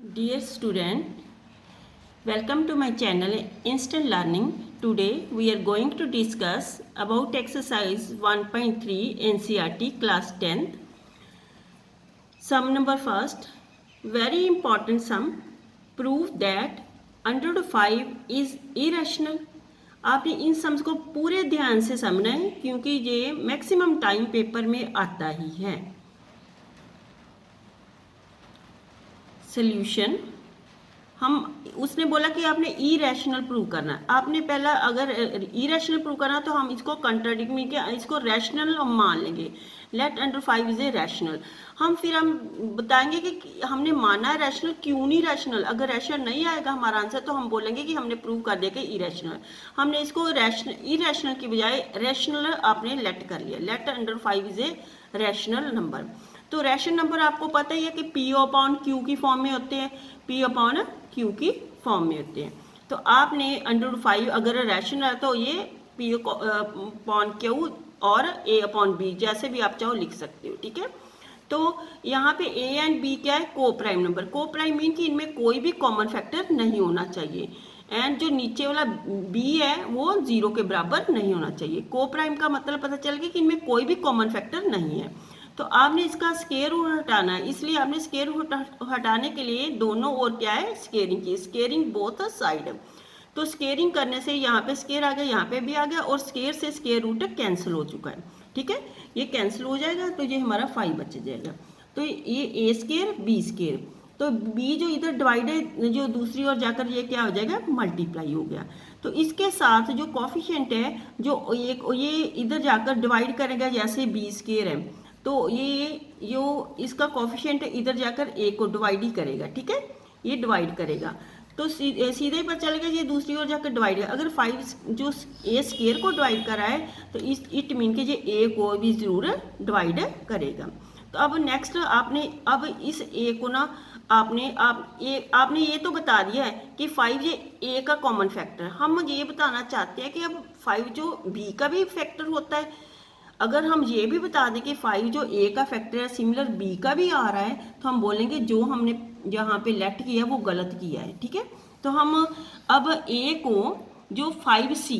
Dear student, welcome to my channel Instant Learning. Today we are going to discuss about exercise 1.3 NCERT class 10th. Sum number first. Very important sum. Prove that under 5 is irrational. आपने इन sums को पूरे ध्यान से समझना है क्योंकि ये maximum time paper में आता ही है. सोल्यूशन. हम उसने बोला कि आपने इरेशनल प्रूव करना है. आपने पहला अगर इरेशनल प्रूव करना तो हम इसको कंट्राडिक्ट में क्या इसको रैशनल हम मान लेंगे. Let under 5 is a rational. हम बताएंगे कि हमने माना है रैशनल, क्यों नहीं रैशनल. अगर रैशनल नहीं आएगा हमारा आंसर तो हम बोलेंगे कि हमने प्रूव कर दिया कि इरेशनल. हमने इसको इरेशनल की बजाय रैशनल आपने लेट कर लिया. Let under 5 is a rational number. तो रैशनल नंबर आपको पता ही है कि पी अपॉन क्यू की फॉर्म में होते हैं. पी अपॉन क्यू की फॉर्म में होते हैं. तो आपने अंडर 5 अगर रैशनल है तो ये पी अपॉन क्यू और ए अपॉन बी जैसे भी आप चाहो लिख सकते हो. ठीक है. तो यहाँ पे ए एंड बी क्या है? को प्राइम नंबर. को प्राइम मीन कि इनमें कोई भी कॉमन फैक्टर नहीं होना चाहिए. एंड जो नीचे वाला बी है वो 0 के बराबर नहीं होना चाहिए. को प्राइम का मतलब पता चल गया कि इनमें कोई भी कॉमन फैक्टर नहीं है. तो आपने इसका स्क्वायर रूट हटाना है. इसलिए आपने स्क्वायर रूट हटाने के लिए दोनों ओर क्या है? स्क्वेयरिंग की. Squaring both side. तो स्क्वेयरिंग करने से यहाँ पे स्क्वायर आ गया, यहाँ पे भी आ गया और स्क्वायर से स्क्वायर रूट कैंसिल हो चुका है. ठीक है. ये कैंसिल हो जाएगा तो ये हमारा 5 बच जाएगा. तो ये ए स्क्वायर बी स्क्वायर. तो बी जो इधर डिवाइड है जो दूसरी ओर जाकर ये क्या हो जाएगा? मल्टीप्लाई हो गया. तो इसके साथ जो कॉफिशिएंट है जो ये इधर जाकर डिवाइड करेगा जैसे बी स्क्वायर है तो ये जो इसका कॉफिशिएंट इधर जाकर ए को डिवाइड ही करेगा. ठीक है. ये डिवाइड करेगा तो सीधे पर चलेगा ये दूसरी ओर जाकर डिवाइड है. अगर 5 जो ए स्क्वायर को डिवाइड करा है तो इट मीन के ये ए को भी जरूर डिवाइड करेगा. तो अब नेक्स्ट आपने अब इस ए को ना आपने ये तो बता दिया है कि 5 ये ए का कॉमन फैक्टर है. हम ये बताना चाहते हैं कि अब 5 जो बी का भी फैक्टर होता है. अगर हम ये भी बता दें कि 5 जो ए का फैक्टर है सिमिलर बी का भी आ रहा है तो हम बोलेंगे जो हमने यहाँ पे लेट किया वो गलत किया है. ठीक है. तो हम अब ए को जो 5c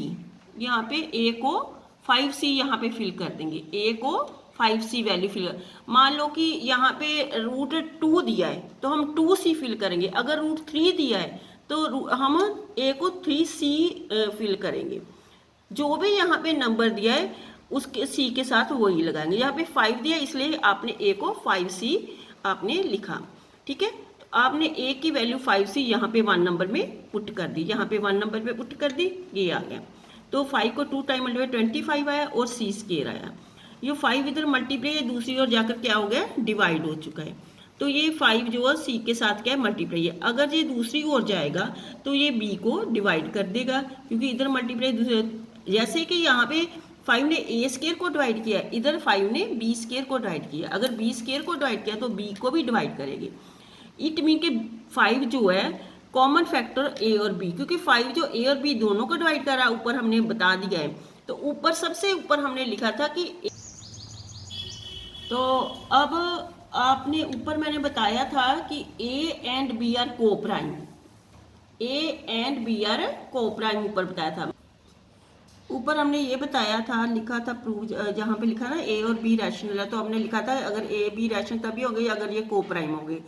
यहाँ पे ए को 5c यहाँ पे फिल कर देंगे. ए को 5c वैल्यू फिल कर. मान लो कि यहाँ पे रूट 2 दिया है तो हम 2c फिल करेंगे. अगर रूट 3 दिया है तो हम ए को 3c फिल करेंगे. जो भी यहाँ पे नंबर दिया है उसके सी के साथ वही लगाएंगे. यहाँ पे 5 दिया इसलिए आपने ए को 5c आपने लिखा. ठीक है. तो आपने ए की वैल्यू 5c यहाँ पे 1 नंबर में पुट कर दी. यहाँ पे 1 नंबर पे पुट कर दी. ये आ गया. तो 5 को 2 टाइम मल्टीप्लाई 25 आया और c स्क्वायर आया. ये 5 इधर मल्टीप्लाई दूसरी ओर जाकर क्या हो गया? डिवाइड हो चुका है. तो ये 5 जो है सी के साथ क्या है? मल्टीप्लाई है. अगर ये दूसरी ओर जाएगा तो ये बी को डिवाइड कर देगा क्योंकि इधर मल्टीप्लाई दूसरे. जैसे कि यहाँ पे 5 ने ए स्क्वायर को डिवाइड किया, इधर 5 ने बी स्क्वायर को डिवाइड किया. अगर बी स्क्वायर को डिवाइड किया तो बी को भी डिवाइड करेंगे. इट मीन के 5 जो है कॉमन फैक्टर ए और बी, क्योंकि 5 जो ए और बी दोनों को डिवाइड कर रहा है ऊपर हमने बता दिया है. तो ऊपर सबसे ऊपर हमने लिखा था कि तो अब आपने ऊपर मैंने बताया था कि a and b are coprime. A and b are coprime ऊपर बताया था. ऊपर हमने ये बताया था लिखा था प्रूव जहाँ पे लिखा ना ए और बी रैशनल है तो हमने लिखा था अगर ए बी रैशनल तभी हो गई अगर ये को प्राइम हो गए.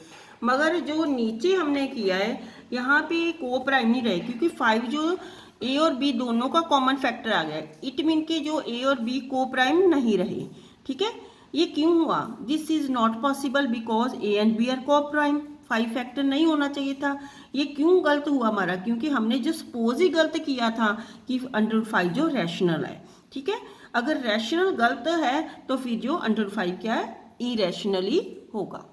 मगर जो नीचे हमने किया है यहाँ पे को प्राइम नहीं रहे क्योंकि 5 जो ए और बी दोनों का कॉमन फैक्टर आ गया. इट मीन के जो ए और बी को प्राइम नहीं रहे. ठीक है. ये क्यों हुआ? This is not possible because a and b are coprime. 5 factor नहीं होना चाहिए था. ये क्यों गलत हुआ हमारा? क्योंकि हमने जो सपोज ही गलत किया था कि अंडर 5 जो रैशनल है. ठीक है. अगर रैशनल गलत है तो फिर जो अंडर 5 क्या है? इरेशनल ही होगा.